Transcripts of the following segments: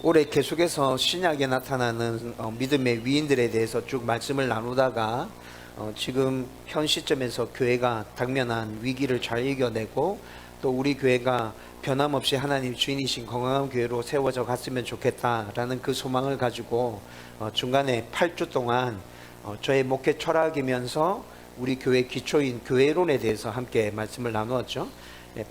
올해 계속해서 신약에 나타나는 믿음의 위인들에 대해서 쭉 말씀을 나누다가 지금 현 시점에서 교회가 당면한 위기를 잘 이겨내고 또 우리 교회가 변함없이 하나님 주인이신 건강한 교회로 세워져 갔으면 좋겠다라는 그 소망을 가지고 중간에 8주 동안 저의 목회 철학이면서 우리 교회 기초인 교회론에 대해서 함께 말씀을 나누었죠.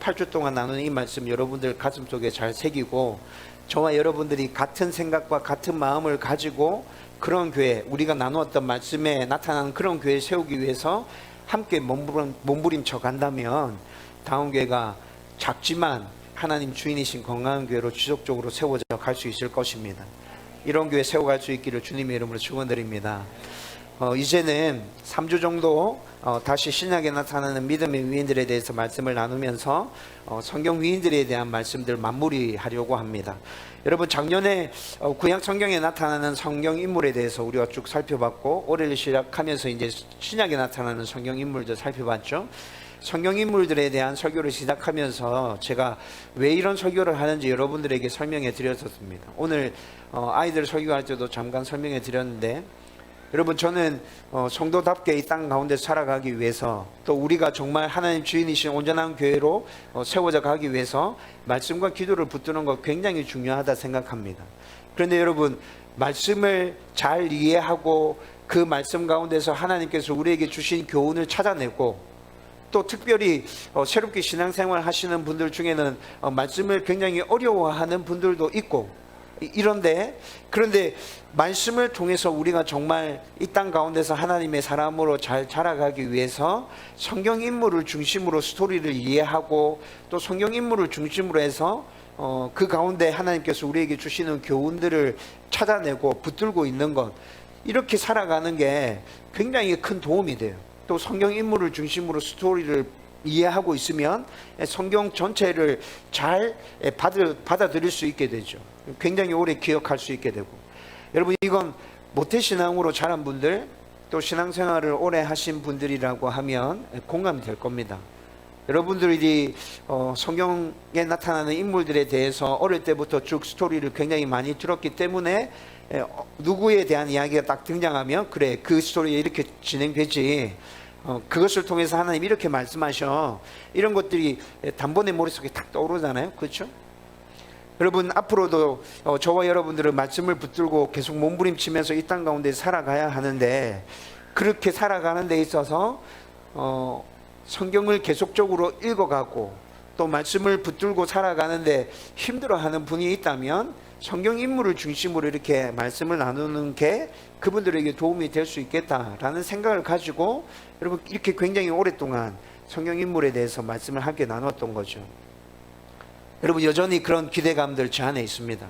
8주 동안 나누는 이 말씀 여러분들 가슴속에 잘 새기고 저와 여러분들이 같은 생각과 같은 마음을 가지고 그런 교회, 우리가 나누었던 말씀에 나타나는 그런 교회 세우기 위해서 함께 몸부림쳐 간다면 다음 교회가 작지만 하나님 주인이신 건강한 교회로 지속적으로 세워져 갈 수 있을 것입니다. 이런 교회 세워갈 수 있기를 주님의 이름으로 축원드립니다. 이제는 3주 정도 다시 신약에 나타나는 믿음의 위인들에 대해서 말씀을 나누면서 성경 위인들에 대한 말씀들 마무리하려고 합니다. 여러분, 작년에 구약 성경에 나타나는 성경 인물에 대해서 우리가 쭉 살펴봤고, 올해를 시작하면서 이제 신약에 나타나는 성경 인물들 살펴봤죠. 성경 인물들에 대한 설교를 시작하면서 제가 왜 이런 설교를 하는지 여러분들에게 설명해 드렸었습니다. 오늘 아이들 설교할 때도 잠깐 설명해 드렸는데, 여러분, 저는 성도답게 이 땅 가운데 살아가기 위해서 또 우리가 정말 하나님 주인이신 온전한 교회로 세워져 가기 위해서 말씀과 기도를 붙드는 것 굉장히 중요하다 생각합니다. 그런데 여러분, 말씀을 잘 이해하고 그 말씀 가운데서 하나님께서 우리에게 주신 교훈을 찾아내고 또 특별히 새롭게 신앙생활 하시는 분들 중에는 말씀을 굉장히 어려워하는 분들도 있고 그런데 말씀을 통해서 우리가 정말 이 땅 가운데서 하나님의 사람으로 잘 자라가기 위해서 성경 인물을 중심으로 스토리를 이해하고 또 성경 인물을 중심으로 해서 그 가운데 하나님께서 우리에게 주시는 교훈들을 찾아내고 붙들고 있는 것, 이렇게 살아가는 게 굉장히 큰 도움이 돼요. 또 성경 인물을 중심으로 스토리를 이해하고 있으면 성경 전체를 잘 받아들일 수 있게 되죠. 굉장히 오래 기억할 수 있게 되고, 여러분, 이건 모태신앙으로 자란 분들 또 신앙생활을 오래 하신 분들이라고 하면 공감이 될 겁니다. 여러분들이 성경에 나타나는 인물들에 대해서 어릴 때부터 쭉 스토리를 굉장히 많이 들었기 때문에 누구에 대한 이야기가 딱 등장하면 그래, 그 스토리에 이렇게 진행되지, 그것을 통해서 하나님 이렇게 말씀하셔, 이런 것들이 단번에 머릿속에 탁 떠오르잖아요. 그렇죠? 여러분, 앞으로도 저와 여러분들은 말씀을 붙들고 계속 몸부림치면서 이 땅 가운데 살아가야 하는데, 그렇게 살아가는 데 있어서 성경을 계속적으로 읽어가고 또 말씀을 붙들고 살아가는데 힘들어하는 분이 있다면 성경 인물을 중심으로 이렇게 말씀을 나누는 게 그분들에게 도움이 될 수 있겠다라는 생각을 가지고 여러분, 이렇게 굉장히 오랫동안 성경 인물에 대해서 말씀을 함께 나눴던 거죠. 여러분, 여전히 그런 기대감들 제 안에 있습니다.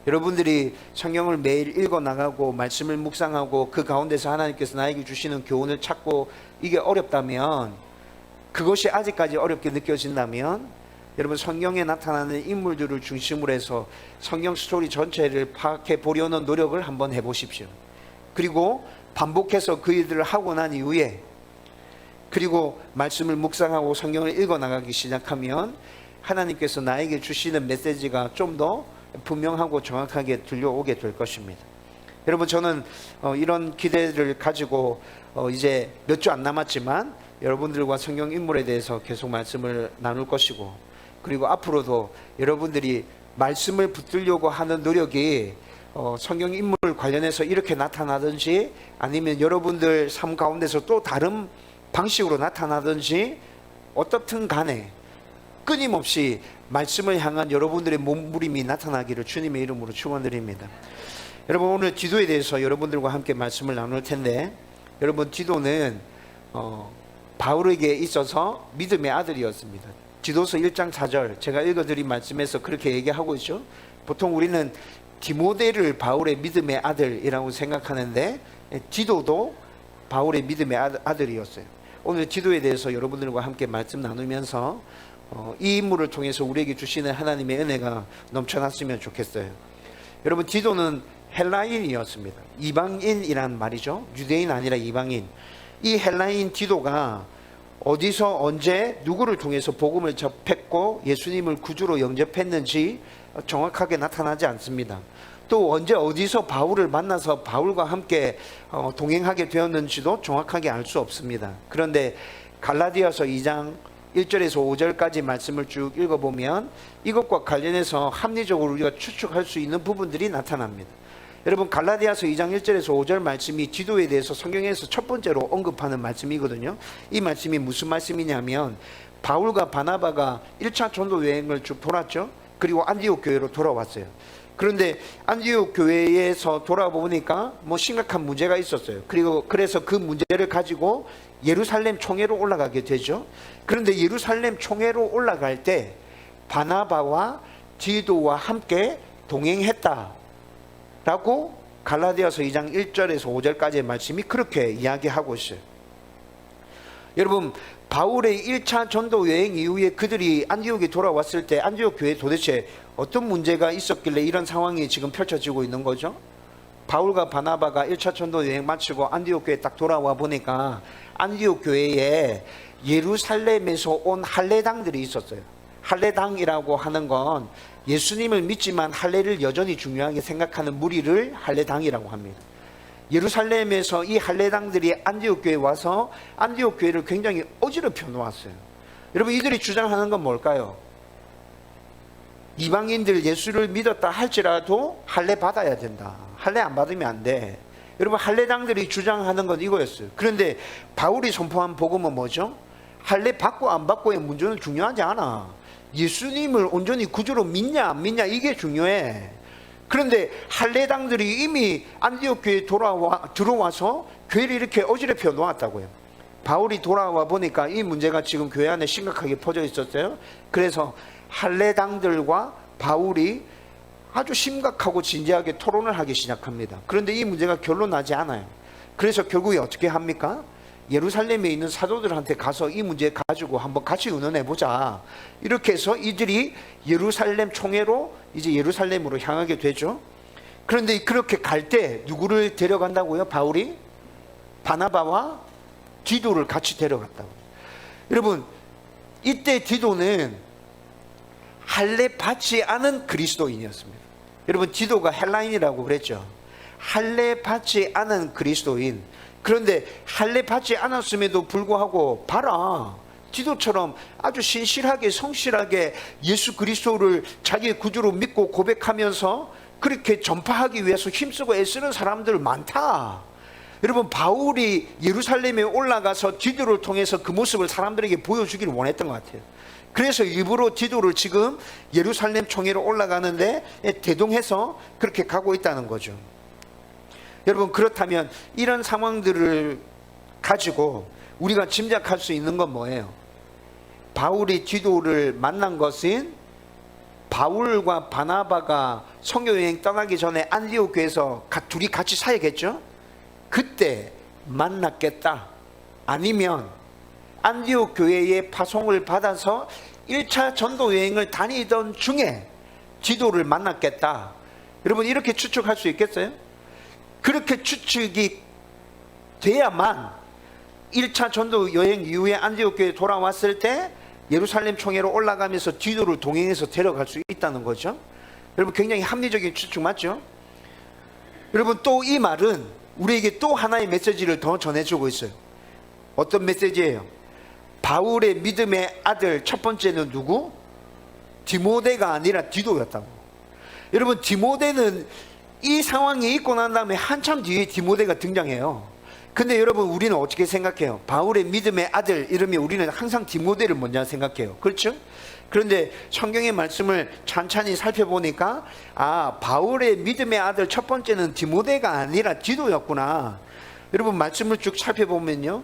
여러분들이 성경을 매일 읽어 나가고 말씀을 묵상하고 그 가운데서 하나님께서 나에게 주시는 교훈을 찾고 이게 어렵다면, 그것이 아직까지 어렵게 느껴진다면 여러분, 성경에 나타나는 인물들을 중심으로 해서 성경 스토리 전체를 파악해 보려는 노력을 한번 해보십시오. 그리고 반복해서 그 일들을 하고 난 이후에 그리고 말씀을 묵상하고 성경을 읽어 나가기 시작하면 하나님께서 나에게 주시는 메시지가 좀 더 분명하고 정확하게 들려오게 될 것입니다. 여러분, 저는 이런 기대를 가지고 이제 몇 주 안 남았지만 여러분들과 성경 인물에 대해서 계속 말씀을 나눌 것이고, 그리고 앞으로도 여러분들이 말씀을 붙들려고 하는 노력이 성경 인물 관련해서 이렇게 나타나든지 아니면 여러분들 삶 가운데서 또 다른 방식으로 나타나든지 어떻든 간에 끊임없이 말씀을 향한 여러분들의 몸부림이 나타나기를 주님의 이름으로 축원드립니다. 여러분, 오늘 디도에 대해서 여러분들과 함께 말씀을 나눌 텐데, 여러분, 디도는 바울에게 있어서 믿음의 아들이었습니다. 디도서 1장 4절 제가 읽어드린 말씀에서 그렇게 얘기하고 있죠. 보통 우리는 디모데를 바울의 믿음의 아들이라고 생각하는데 디도도 바울의 믿음의 아들이었어요. 오늘 디도에 대해서 여러분들과 함께 말씀 나누면서 이 인물을 통해서 우리에게 주시는 하나님의 은혜가 넘쳐났으면 좋겠어요. 여러분, 디도는 헬라인이었습니다. 이방인이란 말이죠. 유대인 아니라 이방인. 이 헬라인 디도가 어디서 언제 누구를 통해서 복음을 접했고 예수님을 구주로 영접했는지 정확하게 나타나지 않습니다. 또 언제 어디서 바울을 만나서 바울과 함께 동행하게 되었는지도 정확하게 알 수 없습니다. 그런데 갈라디아서 2장 1절에서 5절까지 말씀을 쭉 읽어보면 이것과 관련해서 합리적으로 우리가 추측할 수 있는 부분들이 나타납니다. 여러분, 갈라디아서 2장 1절에서 5절 말씀이 지도에 대해서 성경에서 첫 번째로 언급하는 말씀이거든요. 이 말씀이 무슨 말씀이냐면 바울과 바나바가 1차 전도 여행을 쭉 돌았죠. 그리고 안디옥 교회로 돌아왔어요. 그런데 안디옥 교회에서 돌아보니까 심각한 문제가 있었어요. 그래서 그 문제를 가지고 예루살렘 총회로 올라가게 되죠. 그런데 예루살렘 총회로 올라갈 때 바나바와 디도와 함께 동행했다 라고 갈라디아서 2장 1절에서 5절까지의 말씀이 그렇게 이야기하고 있어요. 여러분, 바울의 1차 전도 여행 이후에 그들이 안디옥에 돌아왔을 때 안디옥 교회에 도대체 어떤 문제가 있었길래 이런 상황이 지금 펼쳐지고 있는 거죠? 바울과 바나바가 1차 전도 여행 마치고 안디옥 교회에 딱 돌아와 보니까 안디옥 교회에 예루살렘에서 온 할례당들이 있었어요. 할례당이라고 하는 건 예수님을 믿지만 할례를 여전히 중요하게 생각하는 무리를 할례당이라고 합니다. 예루살렘에서 이 할례당들이 안디옥 교회에 와서 안디옥 교회를 굉장히 어지럽혀 놓았어요. 여러분, 이들이 주장하는 건 뭘까요? 이방인들 예수를 믿었다 할지라도 할례 받아야 된다. 할례 안 받으면 안 돼. 여러분, 할례당들이 주장하는 건 이거였어요. 그런데 바울이 선포한 복음은 뭐죠? 할례 받고 안 받고의 문제는 중요하지 않아. 예수님을 온전히 구주로 믿냐 안 믿냐 이게 중요해. 그런데 할례당들이 이미 안디옥 교회에 들어와서 교회를 이렇게 어지럽혀 놓았다고요. 바울이 돌아와 보니까 이 문제가 지금 교회 안에 심각하게 퍼져 있었어요. 그래서 할례당들과 바울이 아주 심각하고 진지하게 토론을 하기 시작합니다. 그런데 이 문제가 결론나지 않아요. 그래서 결국에 어떻게 합니까? 예루살렘에 있는 사도들한테 가서 이 문제 가지고 한번 같이 의논해 보자. 이렇게 해서 이들이 예루살렘 총회로 이제 예루살렘으로 향하게 되죠. 그런데 그렇게 갈 때 누구를 데려간다고요? 바울이 바나바와 디도를 같이 데려갔다고. 여러분, 이때 디도는 할례 받지 않은 그리스도인이었습니다. 여러분, 디도가 헬라인이라고 그랬죠. 할례 받지 않은 그리스도인. 그런데 할례 받지 않았음에도 불구하고 봐라, 디도처럼 아주 신실하게 성실하게 예수 그리스도를 자기의 구주로 믿고 고백하면서 그렇게 전파하기 위해서 힘쓰고 애쓰는 사람들 많다. 여러분, 바울이 예루살렘에 올라가서 디도를 통해서 그 모습을 사람들에게 보여주기를 원했던 것 같아요. 그래서 일부러 디도를 지금 예루살렘 총회로 올라가는데 대동해서 그렇게 가고 있다는 거죠. 여러분, 그렇다면 이런 상황들을 가지고 우리가 짐작할 수 있는 건 뭐예요? 바울이 디도를 만난 것은 바울과 바나바가 선교여행 떠나기 전에 안디옥 교회에서 둘이 같이 사역했죠? 그때 만났겠다. 아니면 안디옥 교회의 파송을 받아서 1차 전도 여행을 다니던 중에 디도를 만났겠다. 여러분, 이렇게 추측할 수 있겠어요? 그렇게 추측이 돼야만 1차 전도 여행 이후에 안디옥 교회에 돌아왔을 때 예루살렘 총회로 올라가면서 디도를 동행해서 데려갈 수 있다는 거죠. 여러분, 굉장히 합리적인 추측 맞죠? 여러분, 또 이 말은 우리에게 또 하나의 메시지를 더 전해주고 있어요. 어떤 메시지예요? 바울의 믿음의 아들 첫 번째는 누구? 디모데가 아니라 디도였다고. 여러분, 디모데는 이 상황이 있고 난 다음에 한참 뒤에 디모데가 등장해요. 근데 여러분, 우리는 어떻게 생각해요? 바울의 믿음의 아들 이러면 우리는 항상 디모데를 먼저 생각해요. 그렇죠? 그런데 성경의 말씀을 찬찬히 살펴보니까 바울의 믿음의 아들 첫 번째는 디모데가 아니라 디도였구나. 여러분, 말씀을 쭉 살펴보면요,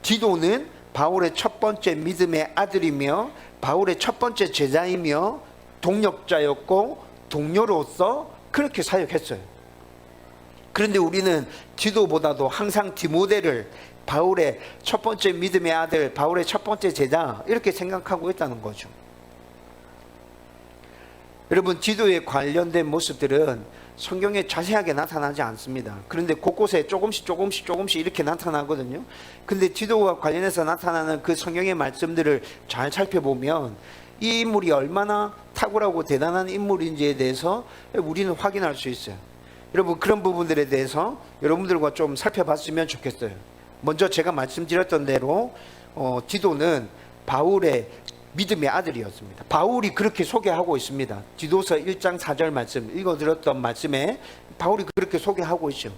디도는 바울의 첫 번째 믿음의 아들이며 바울의 첫 번째 제자이며 동역자였고 동료로서 그렇게 사역했어요. 그런데 우리는 디도보다도 항상 디모데를 바울의 첫 번째 믿음의 아들, 바울의 첫 번째 제자 이렇게 생각하고 있다는 거죠. 여러분, 디도에 관련된 모습들은 성경에 자세하게 나타나지 않습니다. 그런데 곳곳에 조금씩 이렇게 나타나거든요. 근데 디도와 관련해서 나타나는 그 성경의 말씀들을 잘 살펴보면 이 인물이 얼마나 탁월하고 대단한 인물인지에 대해서 우리는 확인할 수 있어요. 여러분, 그런 부분들에 대해서 여러분들과 좀 살펴봤으면 좋겠어요. 먼저 제가 말씀드렸던 대로 디도는 바울의 믿음의 아들이었습니다. 바울이 그렇게 소개하고 있습니다. 디도서 1장 4절 말씀 읽어드렸던 말씀에 바울이 그렇게 소개하고 있죠.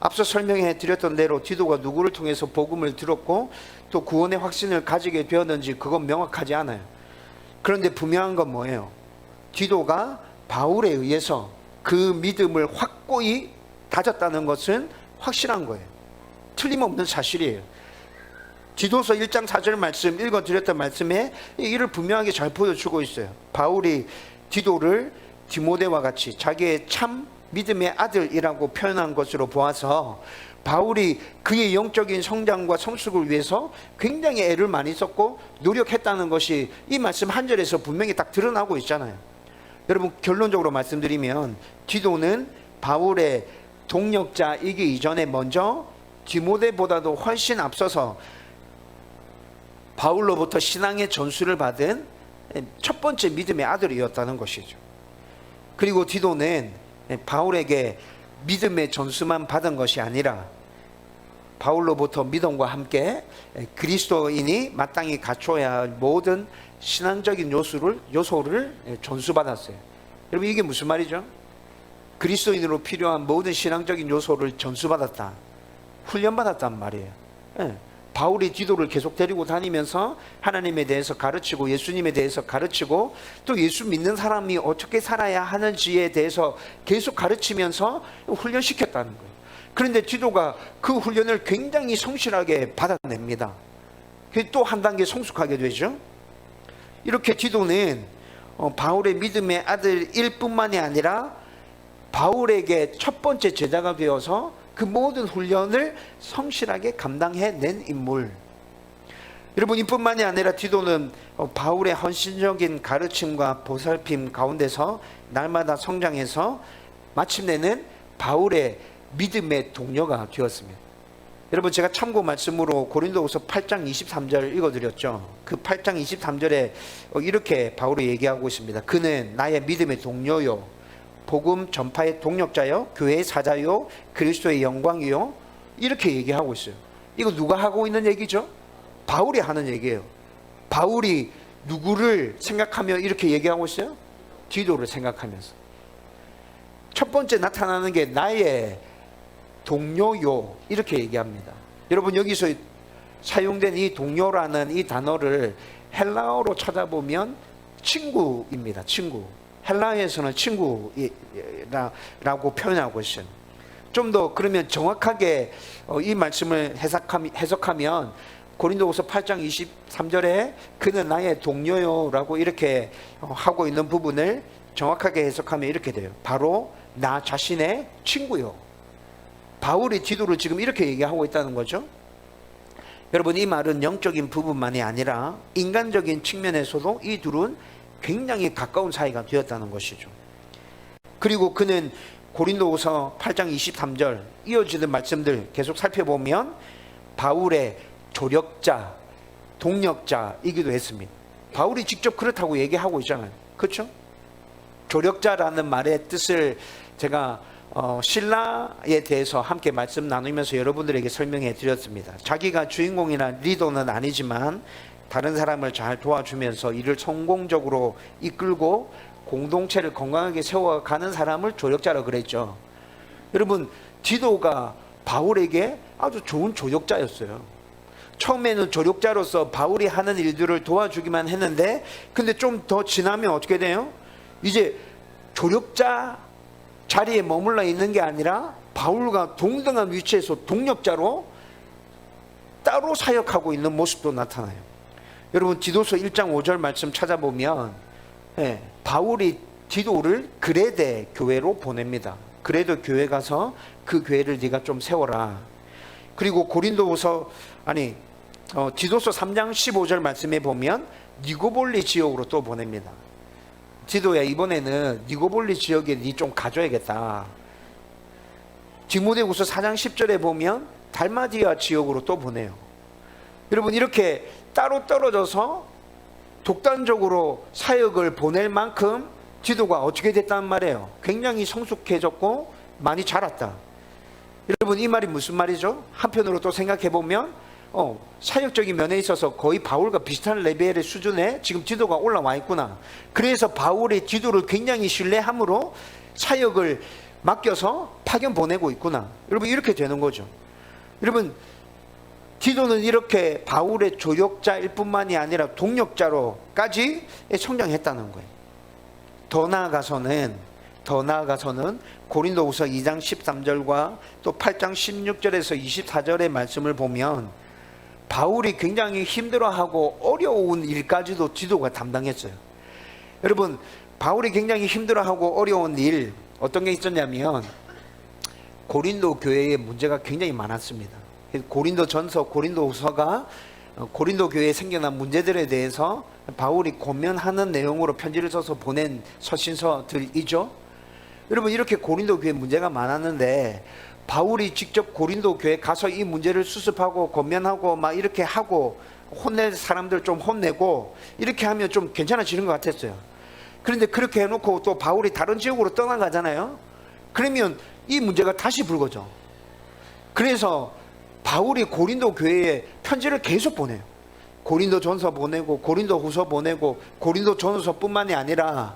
앞서 설명해 드렸던 대로 디도가 누구를 통해서 복음을 들었고 또 구원의 확신을 가지게 되었는지 그건 명확하지 않아요. 그런데 분명한 건 뭐예요? 디도가 바울에 의해서 그 믿음을 확고히 다졌다는 것은 확실한 거예요. 틀림없는 사실이에요. 디도서 1장 4절 말씀 읽어드렸던 말씀에 이를 분명하게 잘 보여주고 있어요. 바울이 디도를 디모데와 같이 자기의 참 믿음의 아들이라고 표현한 것으로 보아서 바울이 그의 영적인 성장과 성숙을 위해서 굉장히 애를 많이 썼고 노력했다는 것이 이 말씀 한 절에서 분명히 딱 드러나고 있잖아요. 여러분, 결론적으로 말씀드리면 디도는 바울의 동력자이기 이전에 먼저 디모데보다도 훨씬 앞서서 바울로부터 신앙의 전수를 받은 첫 번째 믿음의 아들이었다는 것이죠. 그리고 디도는 바울에게 믿음의 전수만 받은 것이 아니라 바울로부터 믿음과 함께 그리스도인이 마땅히 갖춰야 할 모든 신앙적인 요소를 전수받았어요. 여러분, 이게 무슨 말이죠? 그리스도인으로 필요한 모든 신앙적인 요소를 전수받았다, 훈련받았단 말이에요. 바울이 디도를 계속 데리고 다니면서 하나님에 대해서 가르치고 예수님에 대해서 가르치고 또 예수 믿는 사람이 어떻게 살아야 하는지에 대해서 계속 가르치면서 훈련시켰다는 거예요. 그런데 디도가 그 훈련을 굉장히 성실하게 받아냅니다. 또 한 단계 성숙하게 되죠. 이렇게 디도는 바울의 믿음의 아들일 뿐만이 아니라 바울에게 첫 번째 제자가 되어서 그 모든 훈련을 성실하게 감당해낸 인물. 여러분, 이뿐만이 아니라 디도는 바울의 헌신적인 가르침과 보살핌 가운데서 날마다 성장해서 마침내는 바울의 믿음의 동료가 되었습니다. 여러분, 제가 참고 말씀으로 고린도후서 8장 23절 읽어드렸죠. 그 8장 23절에 이렇게 바울이 얘기하고 있습니다. 그는 나의 믿음의 동료요, 복음 전파의 동력자요, 교회의 사자요, 그리스도의 영광이요, 이렇게 얘기하고 있어요. 이거 누가 하고 있는 얘기죠? 바울이 하는 얘기예요. 바울이 누구를 생각하며 이렇게 얘기하고 있어요? 디도를 생각하면서. 첫 번째 나타나는 게 나의 동료요, 이렇게 얘기합니다. 여러분, 여기서 사용된 이 동료라는 이 단어를 헬라어로 찾아보면 친구입니다. 친구. 헬라어에서는 친구라고 표현하고 있어요. 좀 더 그러면 정확하게 이 말씀을 해석하면 고린도후서 8장 23절에 그는 나의 동료요라고 이렇게 하고 있는 부분을 정확하게 해석하면 이렇게 돼요. 바로 나 자신의 친구요. 바울이 디도를 지금 이렇게 얘기하고 있다는 거죠. 여러분, 이 말은 영적인 부분만이 아니라 인간적인 측면에서도 이 둘은 굉장히 가까운 사이가 되었다는 것이죠. 그리고 그는 고린도후서 8장 23절 이어지는 말씀들 계속 살펴보면 바울의 조력자, 동력자이기도 했습니다. 바울이 직접 그렇다고 얘기하고 있잖아요. 그렇죠? 조력자라는 말의 뜻을 제가 신라에 대해서 함께 말씀 나누면서 여러분들에게 설명해 드렸습니다. 자기가 주인공이나 리더는 아니지만 다른 사람을 잘 도와주면서 일을 성공적으로 이끌고 공동체를 건강하게 세워가는 사람을 조력자라고 그랬죠. 여러분, 디도가 바울에게 아주 좋은 조력자였어요. 처음에는 조력자로서 바울이 하는 일들을 도와주기만 했는데, 근데 좀 더 지나면 어떻게 돼요? 이제 조력자 자리에 머물러 있는 게 아니라 바울과 동등한 위치에서 동력자로 따로 사역하고 있는 모습도 나타나요. 여러분, 디도서 1장 5절 말씀 찾아보면 바울이 디도를 그레데 교회로 보냅니다. 그레데 교회 가서 그 교회를 네가 좀 세워라. 그리고 디도서 3장 15절 말씀에 보면 니고볼리 지역으로 또 보냅니다. 디도야, 이번에는 니고볼리 지역에 니 좀 가줘야겠다. 디모데후서 4장 10절에 보면 달마디아 지역으로 또 보내요. 여러분, 이렇게 따로 떨어져서 독단적으로 사역을 보낼 만큼 디도가 어떻게 됐단 말이에요? 굉장히 성숙해졌고 많이 자랐다. 여러분, 이 말이 무슨 말이죠? 한편으로 또 생각해 보면 사역적인 면에 있어서 거의 바울과 비슷한 레벨의 수준에 지금 디도가 올라와 있구나. 그래서 바울이 디도를 굉장히 신뢰함으로 사역을 맡겨서 파견 보내고 있구나. 여러분, 이렇게 되는 거죠. 여러분, 디도는 이렇게 바울의 조력자일 뿐만이 아니라 동력자로까지 성장했다는 거예요. 더 나아가서는 고린도후서 2장 13절과 또 8장 16절에서 24절의 말씀을 보면 바울이 굉장히 힘들어하고 어려운 일까지도 디도가 담당했어요. 여러분, 바울이 굉장히 힘들어하고 어려운 일, 어떤 게 있었냐면 고린도 교회에 문제가 굉장히 많았습니다. 고린도전서, 고린도후서가 고린도 교회에 생겨난 문제들에 대해서 바울이 권면하는 내용으로 편지를 써서 보낸 서신서들이죠. 여러분, 이렇게 고린도 교회에 문제가 많았는데 바울이 직접 고린도 교회에 가서 이 문제를 수습하고 권면하고 막 이렇게 하고 혼낼 사람들 좀 혼내고 이렇게 하면 좀 괜찮아지는 것 같았어요. 그런데 그렇게 해놓고 또 바울이 다른 지역으로 떠나가잖아요. 그러면 이 문제가 다시 불거져. 그래서 바울이 고린도 교회에 편지를 계속 보내요. 고린도 전서 보내고 고린도 후서 보내고 고린도 전서뿐만이 아니라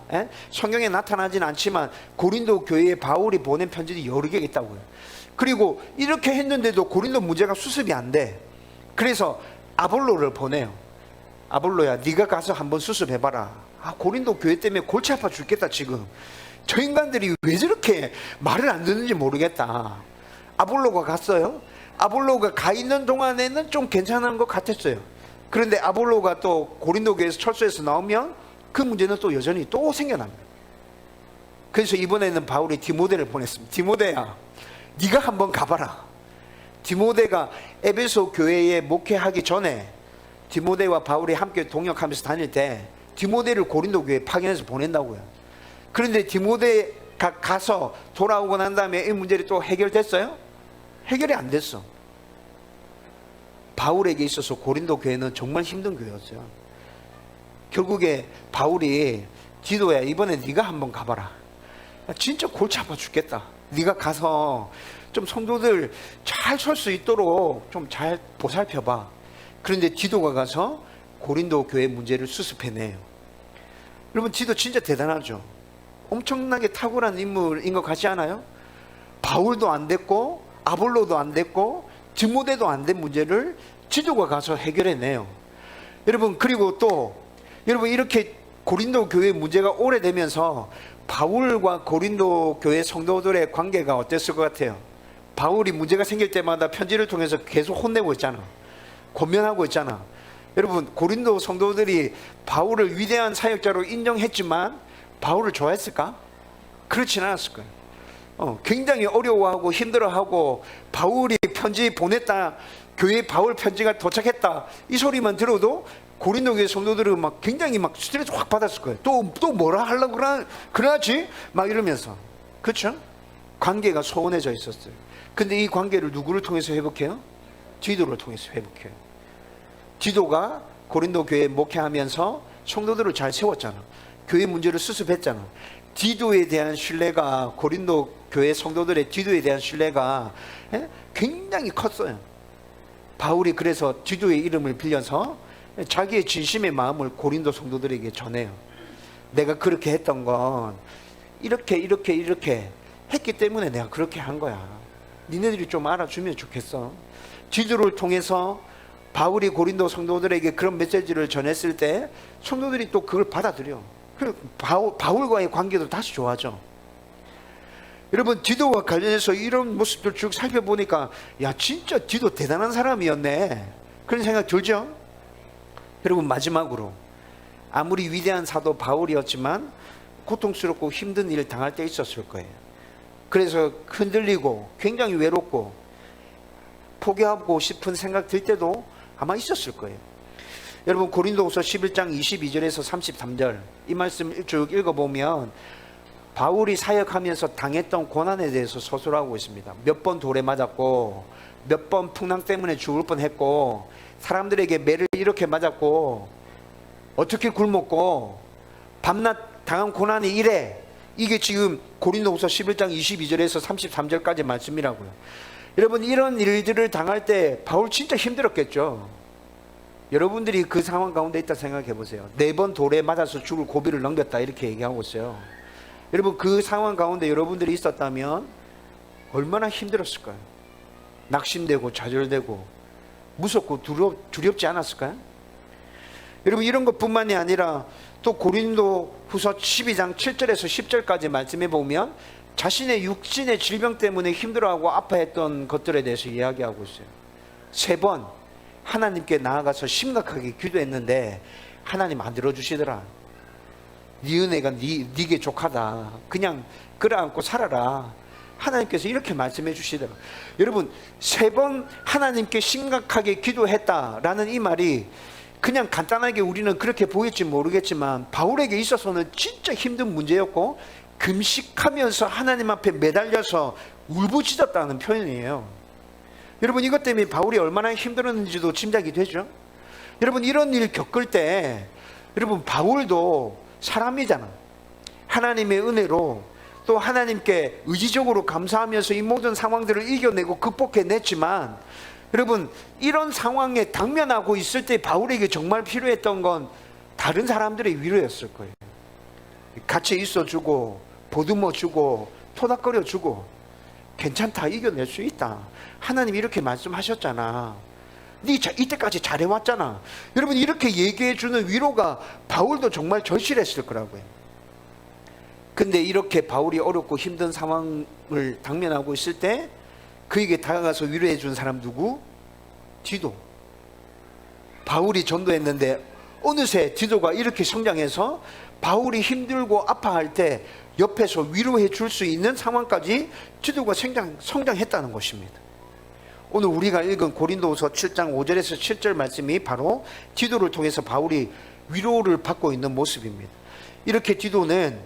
성경에 나타나진 않지만 고린도 교회에 바울이 보낸 편지들이 여러 개 있다고요. 그리고 이렇게 했는데도 고린도 문제가 수습이 안 돼. 그래서 아볼로를 보내요. 아볼로야, 네가 가서 한번 수습해봐라. 고린도 교회 때문에 골치 아파 죽겠다. 지금 저 인간들이 왜 저렇게 말을 안 듣는지 모르겠다. 아볼로가 갔어요. 아볼로가 가 있는 동안에는 좀 괜찮은 것 같았어요. 그런데 아볼로가 또 고린도 교회에서 철수해서 나오면 그 문제는 또 여전히 또 생겨납니다. 그래서 이번에는 바울이 디모데를 보냈습니다. 디모데야, 네가 한번 가봐라. 디모데가 에베소 교회에 목회하기 전에 디모데와 바울이 함께 동역하면서 다닐 때 디모데를 고린도 교회에 파견해서 보낸다고요. 그런데 디모데가 가서 돌아오고 난 다음에 이 문제를 또 해결됐어요? 해결이 안 됐어. 바울에게 있어서 고린도 교회는 정말 힘든 교회였어요. 결국에 바울이 디도야, 이번에 네가 한번 가봐라. 진짜 골치 아파 죽겠다. 네가 가서 좀 성도들 잘 설 수 있도록 좀 잘 보살펴봐. 그런데 디도가 가서 고린도 교회 문제를 수습해내요. 여러분, 디도 진짜 대단하죠. 엄청나게 탁월한 인물인 것 같지 않아요? 바울도 안 됐고 아볼로도 안 됐고 디모데도 안 된 문제를 디도가 가서 해결해내요. 여러분, 그리고 또 여러분, 이렇게 고린도 교회 문제가 오래되면서 바울과 고린도 교회 성도들의 관계가 어땠을 것 같아요? 바울이 문제가 생길 때마다 편지를 통해서 계속 혼내고 있잖아. 권면하고 있잖아. 여러분, 고린도 성도들이 바울을 위대한 사역자로 인정했지만 바울을 좋아했을까? 그렇진 않았을 거예요. 굉장히 어려워하고 힘들어하고 바울이 편지 보냈다, 교회에 바울 편지가 도착했다, 이 소리만 들어도 고린도 교회 성도들은 막 굉장히 막 스트레스 확 받았을 거예요. 또 뭐라 하려고 그러지? 막 이러면서. 그렇죠? 관계가 소원해져 있었어요. 근데 이 관계를 누구를 통해서 회복해요? 디도를 통해서 회복해요. 디도가 고린도 교회에 목회하면서 성도들을 잘 세웠잖아. 교회 문제를 수습했잖아. 디도에 대한 신뢰가, 고린도 교회 성도들의 디도에 대한 신뢰가 굉장히 컸어요. 바울이 그래서 디도의 이름을 빌려서 자기의 진심의 마음을 고린도 성도들에게 전해요. 내가 그렇게 했던 건 이렇게 했기 때문에 내가 그렇게 한 거야. 니네들이 좀 알아주면 좋겠어. 디도를 통해서 바울이 고린도 성도들에게 그런 메시지를 전했을 때 성도들이 또 그걸 받아들여. 그리고 바울과의 관계도 다시 좋아져. 여러분, 디도와 관련해서 이런 모습들 쭉 살펴보니까 야, 진짜 디도 대단한 사람이었네, 그런 생각 들죠? 여러분, 마지막으로 아무리 위대한 사도 바울이었지만 고통스럽고 힘든 일을 당할 때 있었을 거예요. 그래서 흔들리고 굉장히 외롭고 포기하고 싶은 생각 들 때도 아마 있었을 거예요. 여러분 고린도후서 11장 22절에서 33절 이 말씀 쭉 읽어보면 바울이 사역하면서 당했던 고난에 대해서 서술하고 있습니다. 몇 번 돌에 맞았고 몇 번 풍랑 때문에 죽을 뻔했고 사람들에게 매를 이렇게 맞았고 어떻게 굶었고 밤낮 당한 고난이 이래. 이게 지금 고린도후서 11장 22절에서 33절까지 말씀이라고요. 여러분 이런 일들을 당할 때 바울 진짜 힘들었겠죠. 여러분들이 그 상황 가운데 있다 생각해 보세요. 4번 돌에 맞아서 죽을 고비를 넘겼다 이렇게 얘기하고 있어요. 여러분 그 상황 가운데 여러분들이 있었다면 얼마나 힘들었을까요? 낙심되고 좌절되고 무섭고 두렵지 않았을까요? 여러분 이런 것뿐만이 아니라 또 고린도후서 12장 7절에서 10절까지 말씀해 보면 자신의 육신의 질병 때문에 힘들어하고 아파했던 것들에 대해서 이야기하고 있어요. 3번 하나님께 나아가서 심각하게 기도했는데 하나님 안 들어주시더라. 네 은혜가 네게 족하다. 그냥 끌어안고 살아라. 하나님께서 이렇게 말씀해 주시더라. 여러분 3번 하나님께 심각하게 기도했다라는 이 말이 그냥 간단하게 우리는 그렇게 보일지 모르겠지만 바울에게 있어서는 진짜 힘든 문제였고 금식하면서 하나님 앞에 매달려서 울부짖었다는 표현이에요. 여러분 이것 때문에 바울이 얼마나 힘들었는지도 짐작이 되죠. 여러분 이런 일 겪을 때 여러분 바울도 사람이잖아. 하나님의 은혜로 또 하나님께 의지적으로 감사하면서 이 모든 상황들을 이겨내고 극복해냈지만 여러분 이런 상황에 당면하고 있을 때 바울에게 정말 필요했던 건 다른 사람들의 위로였을 거예요. 같이 있어주고 보듬어주고 토닥거려주고 괜찮다, 이겨낼 수 있다. 하나님 이렇게 말씀하셨잖아. 네 이때까지 잘해왔잖아. 여러분 이렇게 얘기해주는 위로가 바울도 정말 절실했을 거라고요. 근데 이렇게 바울이 어렵고 힘든 상황을 당면하고 있을 때 그에게 다가가서 위로해 준 사람 누구? 디도. 바울이 전도했는데 어느새 디도가 이렇게 성장해서 바울이 힘들고 아파할 때 옆에서 위로해 줄 수 있는 상황까지 디도가 성장했다는 것입니다. 오늘 우리가 읽은 고린도후서 7장 5절에서 7절 말씀이 바로 디도를 통해서 바울이 위로를 받고 있는 모습입니다. 이렇게 디도는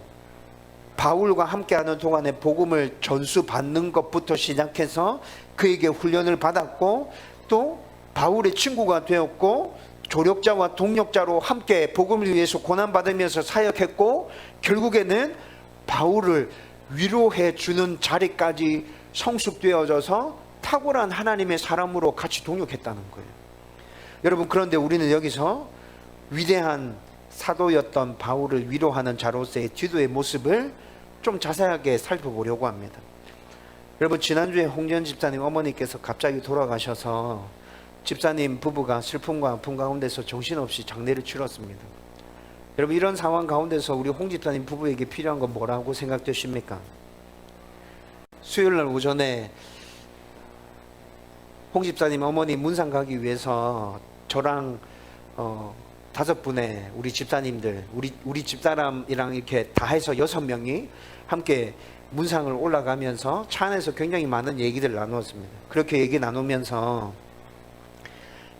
바울과 함께하는 동안에 복음을 전수받는 것부터 시작해서 그에게 훈련을 받았고 또 바울의 친구가 되었고 조력자와 동력자로 함께 복음을 위해서 고난받으면서 사역했고 결국에는 바울을 위로해 주는 자리까지 성숙되어져서 탁월한 하나님의 사람으로 같이 동역했다는 거예요. 여러분 그런데 우리는 여기서 위대한 사도였던 바울을 위로하는 자로서의 디도의 모습을 좀 자세하게 살펴보려고 합니다. 여러분 지난주에 홍전 집사님 어머니께서 갑자기 돌아가셔서 집사님 부부가 슬픔과 아픔 가운데서 정신없이 장례를 치렀습니다. 여러분 이런 상황 가운데서 우리 홍 집사님 부부에게 필요한 건 뭐라고 생각되십니까? 수요일날 오전에 홍 집사님 어머니 문상 가기 위해서 저랑 5분의 우리 집사님들, 우리 집사람이랑 이렇게 다 해서 6명이 함께 문상을 올라가면서 차 안에서 굉장히 많은 얘기들을 나누었습니다. 그렇게 얘기 나누면서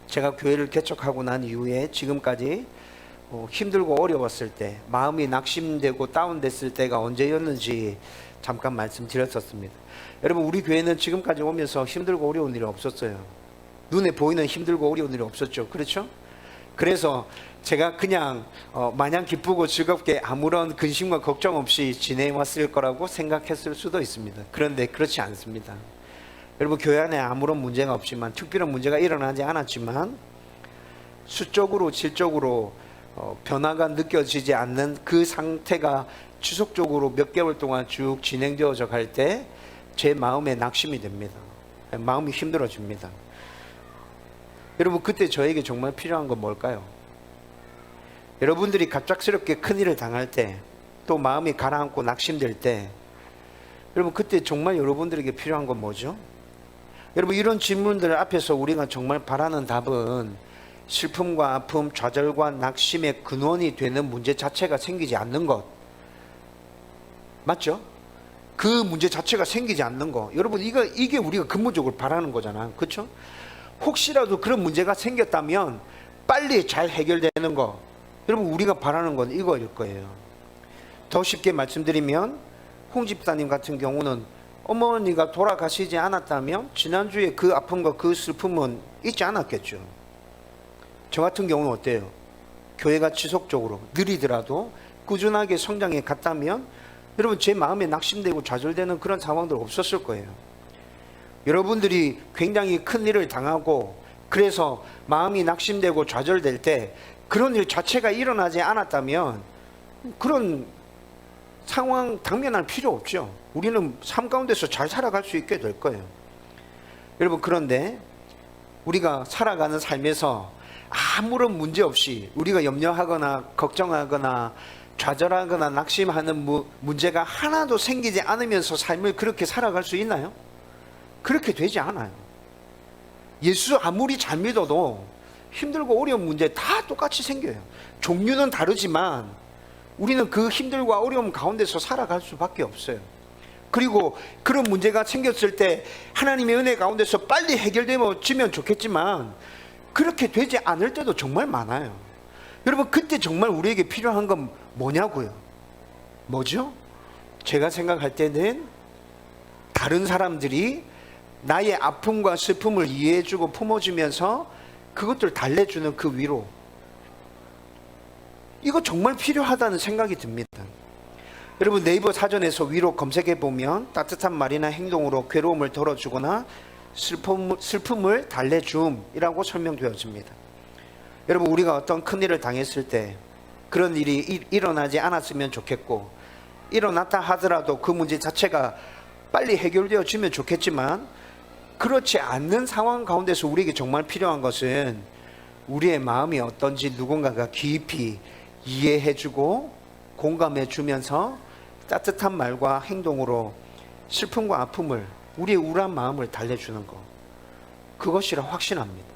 제가 교회를 개척하고 난 이후에 지금까지 힘들고 어려웠을 때, 마음이 낙심되고 다운됐을 때가 언제였는지 잠깐 말씀드렸었습니다. 여러분 우리 교회는 지금까지 오면서 힘들고 어려운 일이 없었어요. 눈에 보이는 힘들고 어려운 일이 없었죠. 그렇죠? 그래서 제가 그냥 마냥 기쁘고 즐겁게 아무런 근심과 걱정 없이 지내왔을 거라고 생각했을 수도 있습니다. 그런데 그렇지 않습니다. 여러분 교회 안에 아무런 문제가 없지만, 특별한 문제가 일어나지 않았지만 수적으로 질적으로 변화가 느껴지지 않는 그 상태가 지속적으로 몇 개월 동안 쭉 진행되어져 갈 때 제 마음에 낙심이 됩니다. 마음이 힘들어집니다. 여러분 그때 저에게 정말 필요한 건 뭘까요? 여러분들이 갑작스럽게 큰일을 당할 때, 또 마음이 가라앉고 낙심될 때, 여러분 그때 정말 여러분들에게 필요한 건 뭐죠? 여러분 이런 질문들 앞에서 우리가 정말 바라는 답은 슬픔과 아픔, 좌절과 낙심의 근원이 되는 문제 자체가 생기지 않는 것, 맞죠? 그 문제 자체가 생기지 않는 거, 여러분 이게 우리가 근본적으로 바라는 거잖아요. 그렇죠? 혹시라도 그런 문제가 생겼다면 빨리 잘 해결되는 거, 여러분 우리가 바라는 건 이거일 거예요. 더 쉽게 말씀드리면 홍 집사님 같은 경우는 어머니가 돌아가시지 않았다면 지난주에 그 아픔과 그 슬픔은 있지 않았겠죠. 저 같은 경우는 어때요? 교회가 지속적으로 느리더라도 꾸준하게 성장해 갔다면 여러분 제 마음에 낙심되고 좌절되는 그런 상황들 없었을 거예요. 여러분들이 굉장히 큰 일을 당하고 그래서 마음이 낙심되고 좌절될 때 그런 일 자체가 일어나지 않았다면 그런 상황 당면할 필요 없죠. 우리는 삶 가운데서 잘 살아갈 수 있게 될 거예요. 여러분, 그런데 우리가 살아가는 삶에서 아무런 문제 없이 우리가 염려하거나 걱정하거나 좌절하거나 낙심하는 문제가 하나도 생기지 않으면서 삶을 그렇게 살아갈 수 있나요? 그렇게 되지 않아요. 예수 아무리 잘 믿어도 힘들고 어려운 문제 다 똑같이 생겨요. 종류는 다르지만 우리는 그 힘들고 어려움 가운데서 살아갈 수밖에 없어요. 그리고 그런 문제가 생겼을 때 하나님의 은혜 가운데서 빨리 해결되면 좋겠지만 그렇게 되지 않을 때도 정말 많아요. 여러분, 그때 정말 우리에게 필요한 건 뭐냐고요? 뭐죠? 제가 생각할 때는 다른 사람들이 나의 아픔과 슬픔을 이해해주고 품어주면서 그것들 달래주는 그 위로, 이거 정말 필요하다는 생각이 듭니다. 여러분, 네이버 사전에서 위로 검색해 보면 따뜻한 말이나 행동으로 괴로움을 덜어주거나 슬픔을 달래줌이라고 설명되어집니다. 여러분, 우리가 어떤 큰일을 당했을 때 그런 일이 일어나지 않았으면 좋겠고, 일어났다 하더라도 그 문제 자체가 빨리 해결되어지면 좋겠지만 그렇지 않는 상황 가운데서 우리에게 정말 필요한 것은 우리의 마음이 어떤지 누군가가 깊이 이해해주고 공감해주면서 따뜻한 말과 행동으로 슬픔과 아픔을, 우리의 우울한 마음을 달래주는 것, 그것이라 확신합니다.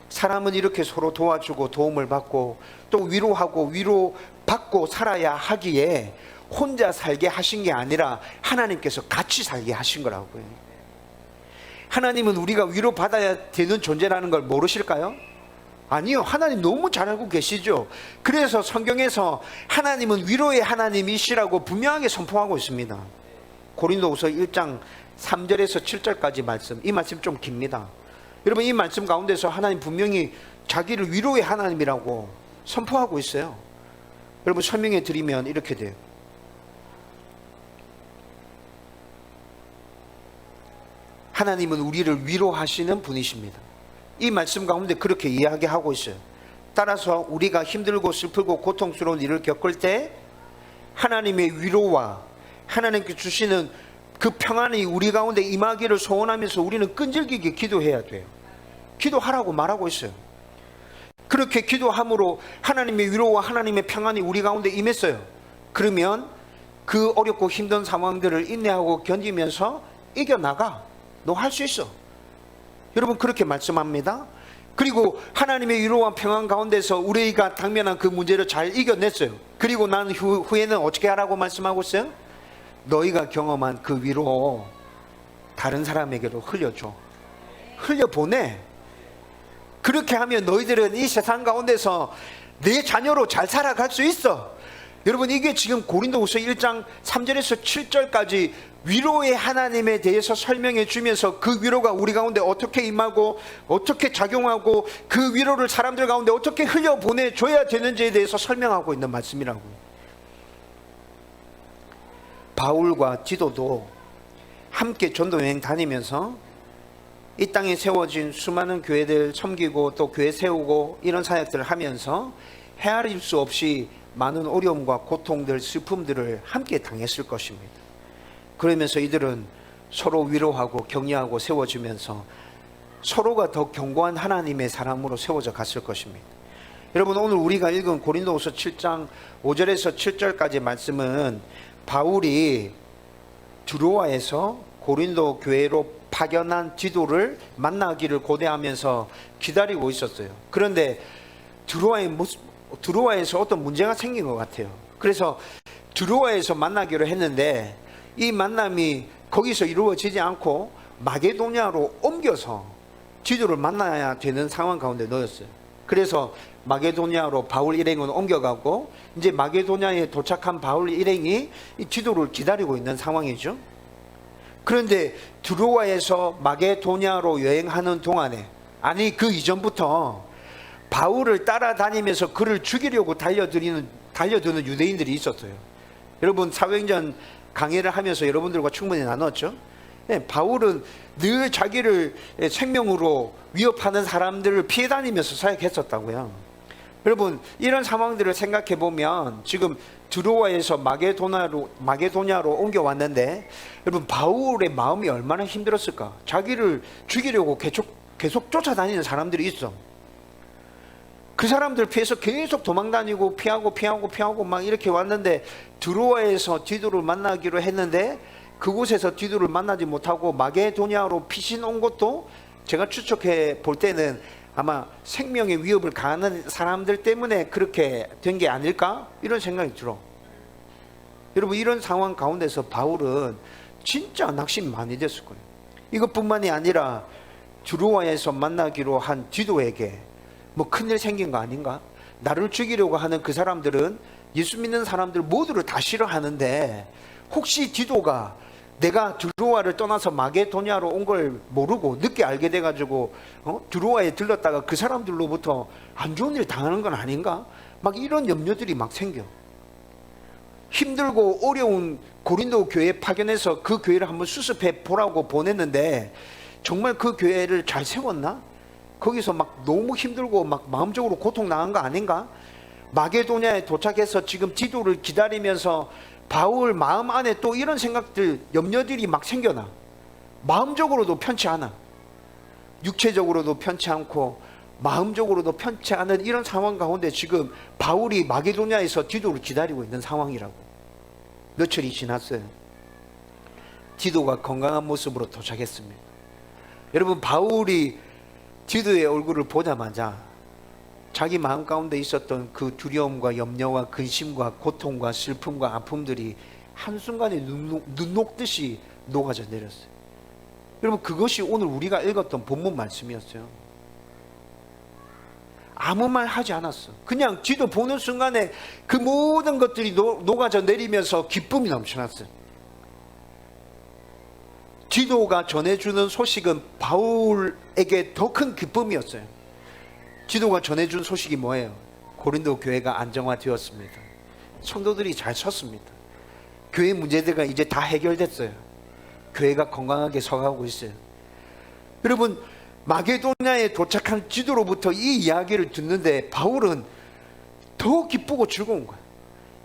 사람은 이렇게 서로 도와주고 도움을 받고 또 위로하고 위로받고 살아야 하기에 혼자 살게 하신 게 아니라 하나님께서 같이 살게 하신 거라고요. 하나님은 우리가 위로받아야 되는 존재라는 걸 모르실까요? 아니요, 하나님 너무 잘 알고 계시죠. 그래서 성경에서 하나님은 위로의 하나님이시라고 분명하게 선포하고 있습니다. 고린도후서 1장 3절에서 7절까지 말씀, 이 말씀 좀 깁니다. 여러분, 이 말씀 가운데서 하나님 분명히 자기를 위로의 하나님이라고 선포하고 있어요. 여러분, 설명해 드리면 이렇게 돼요. 하나님은 우리를 위로하시는 분이십니다. 이 말씀 가운데 그렇게 이야기하고 있어요. 따라서 우리가 힘들고 슬프고 고통스러운 일을 겪을 때 하나님의 위로와 하나님께 주시는 그 평안이 우리 가운데 임하기를 소원하면서 우리는 끈질기게 기도해야 돼요. 기도하라고 말하고 있어요. 그렇게 기도함으로 하나님의 위로와 하나님의 평안이 우리 가운데 임했어요. 그러면 그 어렵고 힘든 상황들을 인내하고 견디면서 이겨나가. 너 할 수 있어. 여러분, 그렇게 말씀합니다. 그리고 하나님의 위로와 평안 가운데서 우리가 당면한 그 문제를 잘 이겨냈어요. 그리고 난 후에는 어떻게 하라고 말씀하고 있어요? 너희가 경험한 그 위로 다른 사람에게로 흘려줘. 흘려보내. 그렇게 하면 너희들은 이 세상 가운데서 내 자녀로 잘 살아갈 수 있어. 여러분, 이게 지금 고린도후서 1장 3절에서 7절까지 위로의 하나님에 대해서 설명해 주면서 그 위로가 우리 가운데 어떻게 임하고 어떻게 작용하고 그 위로를 사람들 가운데 어떻게 흘려보내줘야 되는지에 대해서 설명하고 있는 말씀이라고요. 바울과 디도도 함께 전도여행 다니면서 이 땅에 세워진 수많은 교회들 섬기고 또 교회 세우고 이런 사역들을 하면서 헤아릴 수 없이 많은 어려움과 고통들, 슬픔들을 함께 당했을 것입니다. 그러면서 이들은 서로 위로하고 격려하고 세워주면서 서로가 더 견고한 하나님의 사람으로 세워져 갔을 것입니다. 여러분, 오늘 우리가 읽은 고린도후서 7장 5절에서 7절까지 말씀은 바울이 드로아에서 고린도 교회로 파견한 디도를 만나기를 고대하면서 기다리고 있었어요. 그런데 드로아에서 어떤 문제가 생긴 것 같아요. 그래서 드로아에서 만나기로 했는데 이 만남이 거기서 이루어지지 않고 마게도냐로 옮겨서 디도를 만나야 되는 상황 가운데 놓였어요. 그래서 마게도냐로 바울 일행은 옮겨가고 이제 마게도냐에 도착한 바울 일행이 이 디도를 기다리고 있는 상황이죠. 그런데 드로아에서 마게도냐로 여행하는 동안에, 아니 그 이전부터 바울을 따라다니면서 그를 죽이려고 달려드는 유대인들이 있었어요. 여러분 사도행전 강의를 하면서 여러분들과 충분히 나눴죠. 네, 바울은 늘 자기를 생명으로 위협하는 사람들을 피해 다니면서 사역했었다고요. 여러분 이런 상황들을 생각해 보면 지금 드로아에서 마게도냐로 옮겨왔는데 여러분 바울의 마음이 얼마나 힘들었을까. 자기를 죽이려고 계속 쫓아다니는 사람들이 있어. 그 사람들 피해서 계속 도망다니고 피하고 막 이렇게 왔는데 드로아에서 디도를 만나기로 했는데 그곳에서 디도를 만나지 못하고 마게도냐로 피신 온 것도 제가 추측해 볼 때는 아마 생명의 위협을 가하는 사람들 때문에 그렇게 된 게 아닐까? 이런 생각이 들어. 여러분 이런 상황 가운데서 바울은 진짜 낙심 많이 됐을 거예요. 이것뿐만이 아니라 드로아에서 만나기로 한 디도에게 뭐 큰일 생긴 거 아닌가? 나를 죽이려고 하는 그 사람들은 예수 믿는 사람들 모두를 다 싫어하는데 혹시 디도가 내가 드로아를 떠나서 마게도냐로 온 걸 모르고 늦게 알게 돼가지고 드로아에 들렀다가 그 사람들로부터 안 좋은 일 당하는 건 아닌가? 막 이런 염려들이 막 생겨. 힘들고 어려운 고린도 교회 파견해서 그 교회를 한번 수습해 보라고 보냈는데 정말 그 교회를 잘 세웠나? 거기서 막 너무 힘들고 막 마음적으로 고통 당한 거 아닌가? 마게도냐에 도착해서 지금 디도를 기다리면서 바울 마음 안에 또 이런 생각들, 염려들이 막 생겨나. 마음적으로도 편치 않아. 육체적으로도 편치 않고 마음적으로도 편치 않은 이런 상황 가운데 지금 바울이 마게도냐에서 디도를 기다리고 있는 상황이라고. 며칠이 지났어요. 디도가 건강한 모습으로 도착했습니다. 여러분 바울이 디도의 얼굴을 보자마자 자기 마음 가운데 있었던 그 두려움과 염려와 근심과 고통과 슬픔과 아픔들이 한순간에 눈 녹듯이 녹아져 내렸어요. 여러분 그것이 오늘 우리가 읽었던 본문 말씀이었어요. 아무 말 하지 않았어. 그냥 디도 보는 순간에 그 모든 것들이 녹아져 내리면서 기쁨이 넘쳐났어요. 디도가 전해주는 소식은 바울에게 더 큰 기쁨이었어요. 디도가 전해준 소식이 뭐예요? 고린도 교회가 안정화되었습니다. 성도들이 잘 섰습니다. 교회 문제들과 이제 다 해결됐어요. 교회가 건강하게 서가고 있어요. 여러분 마게도냐에 도착한 디도로부터 이 이야기를 듣는데 바울은 더 기쁘고 즐거운 거예요.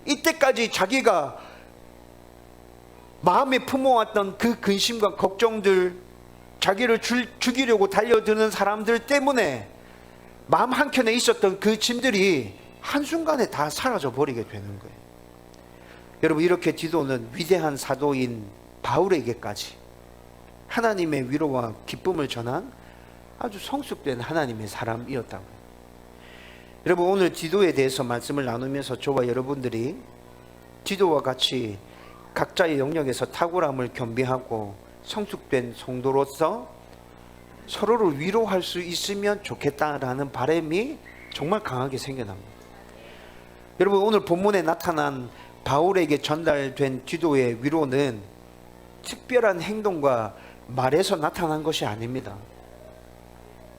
이때까지 자기가 마음에 품어왔던 그 근심과 걱정들, 자기를 죽이려고 달려드는 사람들 때문에 마음 한켠에 있었던 그 짐들이 한순간에 다 사라져 버리게 되는 거예요. 여러분 이렇게 디도는 위대한 사도인 바울에게까지 하나님의 위로와 기쁨을 전한 아주 성숙된 하나님의 사람이었다고요. 여러분 오늘 디도에 대해서 말씀을 나누면서 저와 여러분들이 디도와 같이 각자의 영역에서 탁월함을 겸비하고 성숙된 성도로서 서로를 위로할 수 있으면 좋겠다라는 바람이 정말 강하게 생겨납니다. 여러분 오늘 본문에 나타난 바울에게 전달된 디도의 위로는 특별한 행동과 말에서 나타난 것이 아닙니다.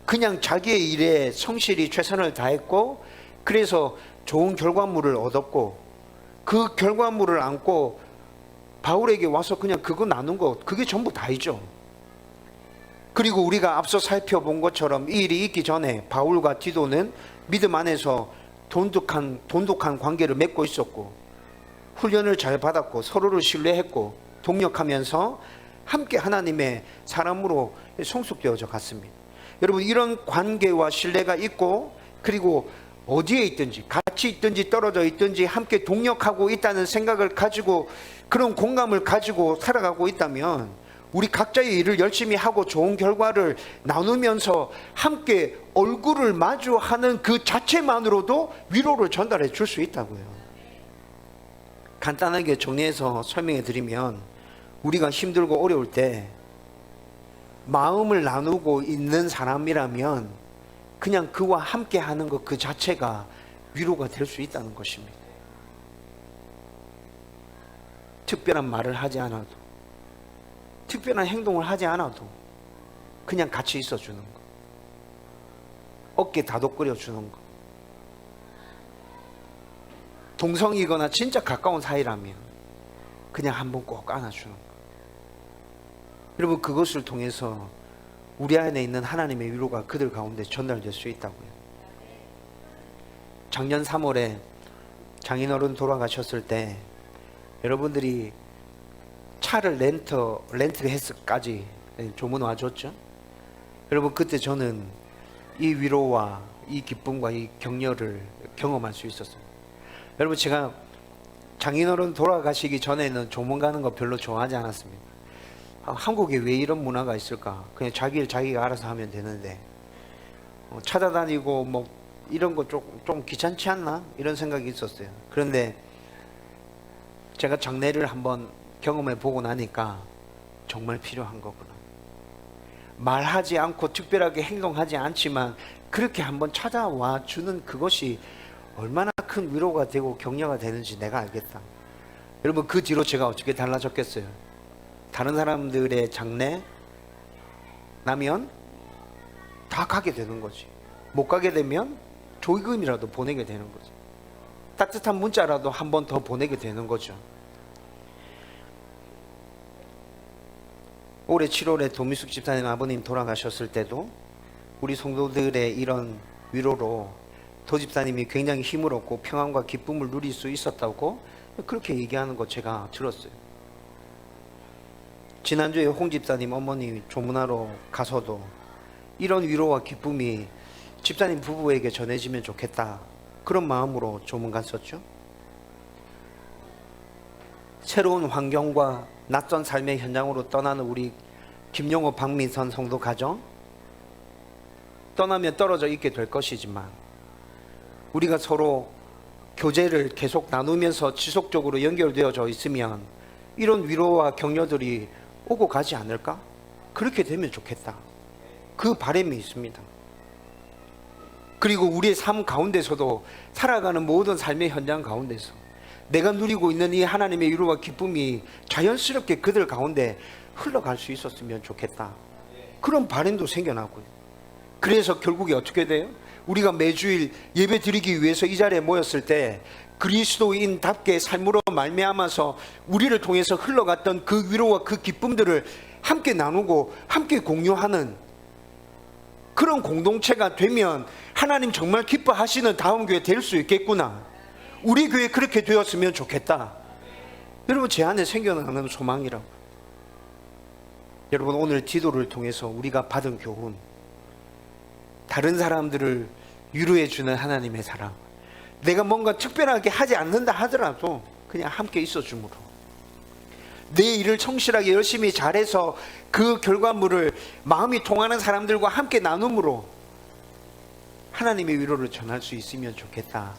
그냥 자기의 일에 성실히 최선을 다했고 그래서 좋은 결과물을 얻었고 그 결과물을 안고 바울에게 와서 그냥 그거 나눈 거 그게 전부 다이죠. 그리고 우리가 앞서 살펴본 것처럼 이 일이 있기 전에 바울과 디도는 믿음 안에서 돈독한 관계를 맺고 있었고 훈련을 잘 받았고 서로를 신뢰했고 동력하면서 함께 하나님의 사람으로 성숙되어져 갔습니다. 여러분 이런 관계와 신뢰가 있고 그리고 어디에 있든지 같이 있든지 떨어져 있든지 함께 동력하고 있다는 생각을 가지고 그런 공감을 가지고 살아가고 있다면 우리 각자의 일을 열심히 하고 좋은 결과를 나누면서 함께 얼굴을 마주하는 그 자체만으로도 위로를 전달해 줄 수 있다고요. 간단하게 정리해서 설명해 드리면 우리가 힘들고 어려울 때 마음을 나누고 있는 사람이라면 그냥 그와 함께 하는 것 그 자체가 위로가 될 수 있다는 것입니다. 특별한 말을 하지 않아도, 특별한 행동을 하지 않아도 그냥 같이 있어주는 것, 어깨 다독거려 주는 것, 동성이거나 진짜 가까운 사이라면 그냥 한번 꼭 안아주는 것. 여러분, 그것을 통해서 우리 안에 있는 하나님의 위로가 그들 가운데 전달될 수 있다고요. 작년 3월에 장인어른 돌아가셨을 때 여러분들이 차를 렌트해서까지 조문 와줬죠. 여러분, 그때 저는 이 위로와 이 기쁨과 이 격려를 경험할 수 있었어요. 여러분, 제가 장인어른 돌아가시기 전에는 조문 가는 거 별로 좋아하지 않았습니다. 한국에 왜 이런 문화가 있을까? 그냥 자기 일 자기가 알아서 하면 되는데 찾아다니고 뭐 이런 거 좀 귀찮지 않나? 이런 생각이 있었어요. 그런데 제가 장례를 한번 경험해 보고 나니까 정말 필요한 거구나. 말하지 않고 특별하게 행동하지 않지만 그렇게 한번 찾아와 주는 그것이 얼마나 큰 위로가 되고 격려가 되는지 내가 알겠다. 여러분, 그 뒤로 제가 어떻게 달라졌겠어요? 다른 사람들의 장례 나면 다 가게 되는 거지. 못 가게 되면 조금이라도 보내게 되는 거지. 따뜻한 문자라도 한 번 더 보내게 되는 거죠. 올해 7월에 도미숙 집사님 아버님 돌아가셨을 때도 우리 성도들의 이런 위로로 도 집사님이 굉장히 힘을 얻고 평안과 기쁨을 누릴 수 있었다고 그렇게 얘기하는 거 제가 들었어요. 지난주에 홍 집사님 어머니 조문하러 가서도 이런 위로와 기쁨이 집사님 부부에게 전해지면 좋겠다, 그런 마음으로 조문 갔었죠. 새로운 환경과 낯선 삶의 현장으로 떠나는 우리 김용호 박민선 성도 가정, 떠나면 떨어져 있게 될 것이지만 우리가 서로 교제를 계속 나누면서 지속적으로 연결되어져 있으면 이런 위로와 격려들이 오고 가지 않을까? 그렇게 되면 좋겠다, 그 바람이 있습니다. 그리고 우리의 삶 가운데서도 살아가는 모든 삶의 현장 가운데서 내가 누리고 있는 이 하나님의 위로와 기쁨이 자연스럽게 그들 가운데 흘러갈 수 있었으면 좋겠다, 그런 바람도 생겨나고요. 그래서 결국에 어떻게 돼요? 우리가 매주일 예배 드리기 위해서 이 자리에 모였을 때 그리스도인답게 삶으로 말미암아서 우리를 통해서 흘러갔던 그 위로와 그 기쁨들을 함께 나누고 함께 공유하는 그런 공동체가 되면 하나님 정말 기뻐하시는 다음 교회 될 수 있겠구나, 우리 교회 그렇게 되었으면 좋겠다. 여러분, 제 안에 생겨나는 소망이라고. 여러분, 오늘 기도를 통해서 우리가 받은 교훈, 다른 사람들을 위로해 주는 하나님의 사랑, 내가 뭔가 특별하게 하지 않는다 하더라도 그냥 함께 있어 줌으로, 내 일을 성실하게 열심히 잘해서 그 결과물을 마음이 통하는 사람들과 함께 나눔으로 하나님의 위로를 전할 수 있으면 좋겠다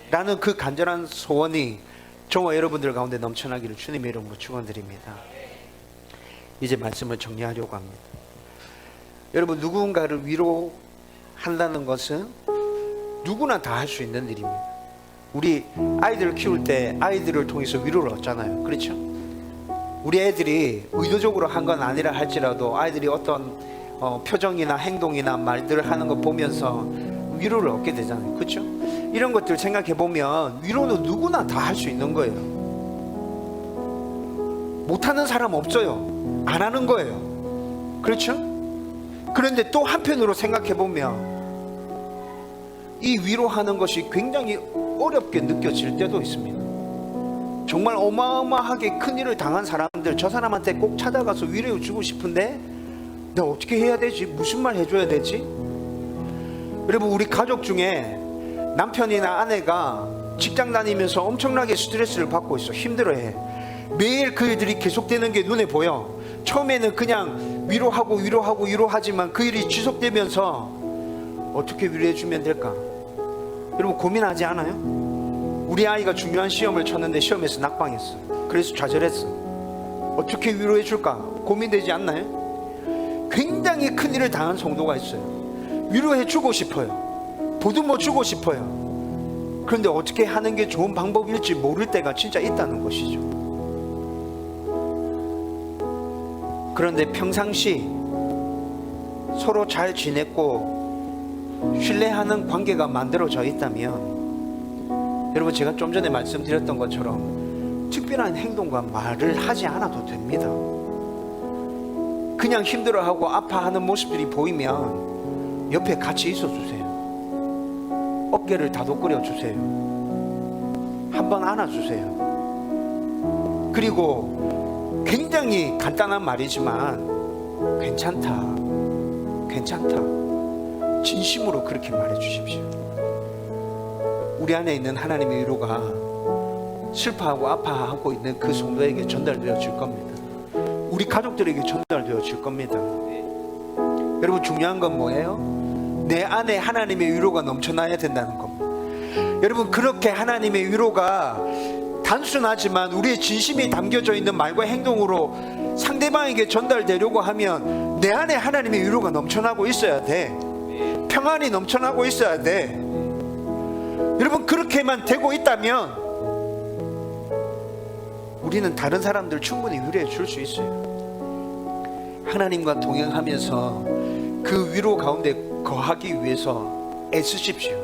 라는 그 간절한 소원이 저와 여러분들 가운데 넘쳐나기를 주님의 이름으로 축원드립니다. 이제 말씀을 정리하려고 합니다. 여러분, 누군가를 위로한다는 것은 누구나 다 할 수 있는 일입니다. 우리 아이들을 키울 때 아이들을 통해서 위로를 얻잖아요. 그렇죠? 우리 애들이 의도적으로 한 건 아니라 할지라도 아이들이 어떤 표정이나 행동이나 말들을 하는 거 보면서 위로를 얻게 되잖아요. 그렇죠? 이런 것들 생각해 보면 위로는 누구나 다 할 수 있는 거예요. 못하는 사람 없어요. 안 하는 거예요. 그렇죠? 그런데 또 한편으로 생각해 보면 이 위로하는 것이 굉장히 어렵게 느껴질 때도 있습니다. 정말 어마어마하게 큰 일을 당한 사람들, 저 사람한테 꼭 찾아가서 위로해 주고 싶은데 내가 어떻게 해야 되지? 무슨 말 해줘야 되지? 여러분, 우리 가족 중에 남편이나 아내가 직장 다니면서 엄청나게 스트레스를 받고 있어. 힘들어해. 매일 그 일들이 계속되는 게 눈에 보여. 처음에는 그냥 위로하지만 그 일이 지속되면서 어떻게 위로해 주면 될까? 여러분, 고민하지 않아요? 우리 아이가 중요한 시험을 쳤는데 시험에서 낙방했어. 그래서 좌절했어. 어떻게 위로해 줄까? 고민되지 않나요? 굉장히 굉장히 큰 일을 당한 성도가 있어요. 위로해 주고 싶어요. 보듬어 주고 싶어요. 그런데 어떻게 하는 게 좋은 방법일지 모를 때가 진짜 있다는 것이죠. 그런데 평상시 서로 잘 지냈고 신뢰하는 관계가 만들어져 있다면, 여러분 제가 좀 전에 말씀드렸던 것처럼 특별한 행동과 말을 하지 않아도 됩니다. 그냥 힘들어하고 아파하는 모습들이 보이면 옆에 같이 있어주세요. 어깨를 다독거려 주세요. 한번 안아주세요. 그리고 굉장히 간단한 말이지만 괜찮다, 괜찮다, 진심으로 그렇게 말해 주십시오. 우리 안에 있는 하나님의 위로가 슬퍼하고 아파하고 있는 그 성도에게 전달되어질 겁니다. 우리 가족들에게 전달되어질 겁니다. 여러분 중요한 건 뭐예요? 내 안에 하나님의 위로가 넘쳐나야 된다는 겁니다. 여러분 그렇게 하나님의 위로가 단순하지만 우리의 진심이 담겨져 있는 말과 행동으로 상대방에게 전달되려고 하면 내 안에 하나님의 위로가 넘쳐나고 있어야 돼. 평안이 넘쳐나고 있어야 돼. 여러분 그렇게만 되고 있다면 우리는 다른 사람들 충분히 위로해 줄 수 있어요. 하나님과 동행하면서 그 위로 가운데 거하기 위해서 애쓰십시오.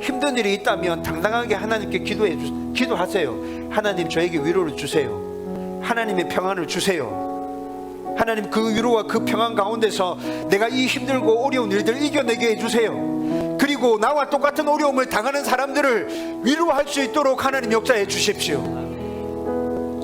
힘든 일이 있다면 당당하게 하나님께 기도하세요. 하나님 저에게 위로를 주세요. 하나님의 평안을 주세요. 하나님 그 위로와 그 평안 가운데서 내가 이 힘들고 어려운 일들을 이겨내게 해주세요. 그리고 나와 똑같은 어려움을 당하는 사람들을 위로할 수 있도록 하나님 역사해 주십시오.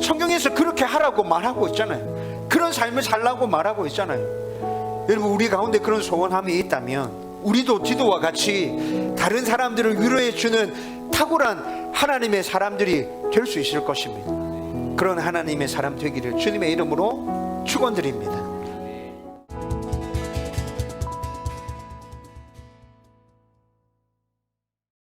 성경에서 그렇게 하라고 말하고 있잖아요. 그런 삶을 살라고 말하고 있잖아요. 여러분 우리 가운데 그런 소원함이 있다면 우리도 디도와 같이 다른 사람들을 위로해 주는 탁월한 하나님의 사람들이 될 수 있을 것입니다. 그런 하나님의 사람 되기를 주님의 이름으로 축원드립니다.